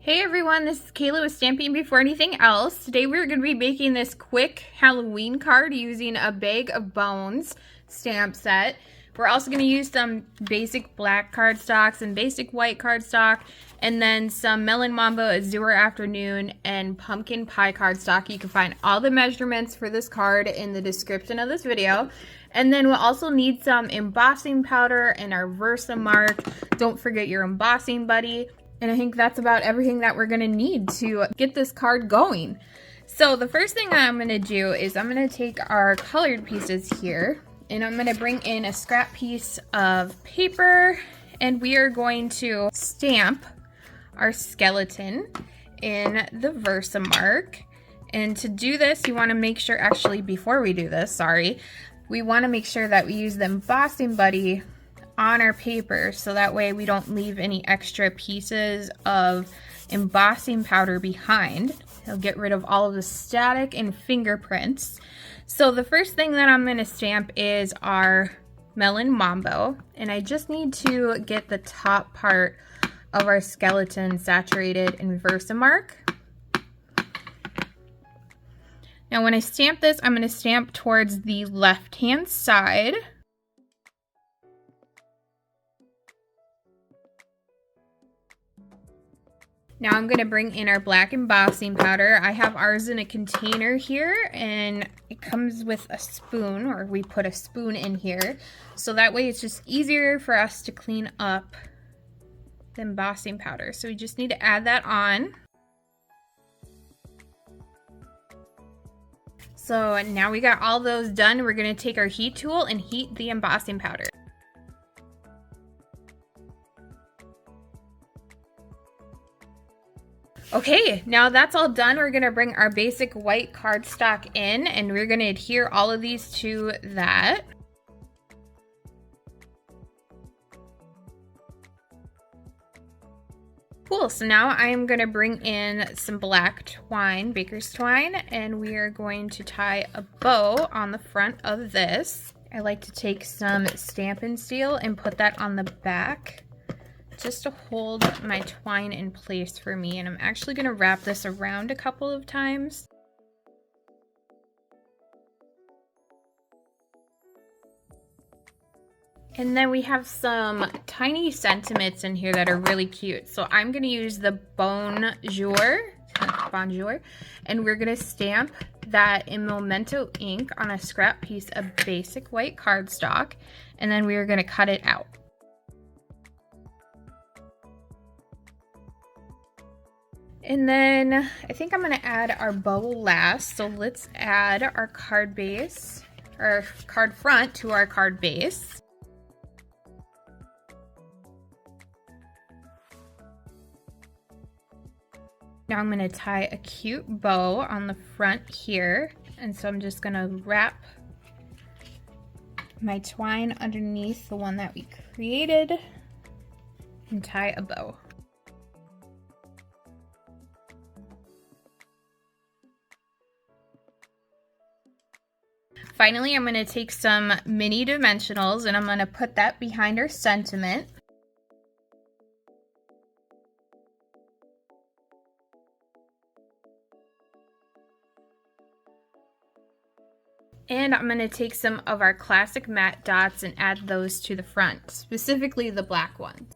Hey everyone, this is Kayla with Stamping Before Anything Else. Today we're going to be making this quick Halloween card using a Bag of Bones stamp set. We're also going to use some basic black cardstock, some basic white cardstock, and then some Melon Mambo Azure Afternoon and Pumpkin Pie cardstock. You can find all the measurements for this card in the description of this video. And then we'll also need some embossing powder and our Versamark. Don't forget your embossing buddy. And I think that's about everything that we're gonna need to get this card going. So the first thing I'm gonna do is I'm gonna take our colored pieces here and I'm gonna bring in a scrap piece of paper and we are going to stamp our skeleton in the Versamark. And to do this, you wanna make sure, actually before we do this, we wanna make sure that we use the embossing buddy on our paper so that way we don't leave any extra pieces of embossing powder behind. It'll get rid of all of the static and fingerprints. So the first thing that I'm going to stamp is our Melon Mambo, and I just need to get the top part of our skeleton saturated in Versamark. Now when I stamp this, I'm going to stamp towards the left hand side. Now I'm going to bring in our black embossing powder. I have ours in a container here and it comes with a spoon, or we put a spoon in here. So that way it's just easier for us to clean up the embossing powder. So we just need to add that on. So now we got all those done. We're going to take our heat tool and heat the embossing powder. Okay, now that's all done. We're gonna bring our basic white cardstock in and we're gonna adhere all of these to that. Cool, so now I am gonna bring in some black twine, baker's twine, and we are going to tie a bow on the front of this. I like to take some Stampin' Steel and put that on the back, just to hold my twine in place for me. And I'm actually going to wrap this around a couple of times. And then we have some tiny sentiments in here that are really cute. So I'm going to use the Bonjour, and we're going to stamp that in Memento ink on a scrap piece of basic white cardstock. And then we are going to cut it out. And then I think I'm gonna add our bow last. So let's add our card base, or card front to our card base. Now I'm gonna tie a cute bow on the front here. And so I'm just gonna wrap my twine underneath the one that we created and tie a bow. Finally, I'm going to take some mini dimensionals and I'm going to put that behind our sentiment. And I'm going to take some of our classic matte dots and add those to the front, specifically the black ones.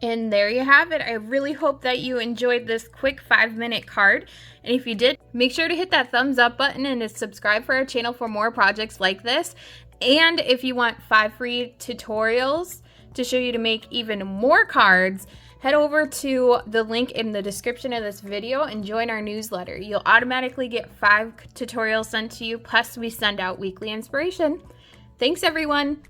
And there you have it. I really hope that you enjoyed this quick 5-minute card. And if you did, make sure to hit that thumbs up button and to subscribe for our channel for more projects like this. And if you want 5 free tutorials to show you to make even more cards, head over to the link in the description of this video and join our newsletter. You'll automatically get 5 tutorials sent to you, plus we send out weekly inspiration. Thanks everyone.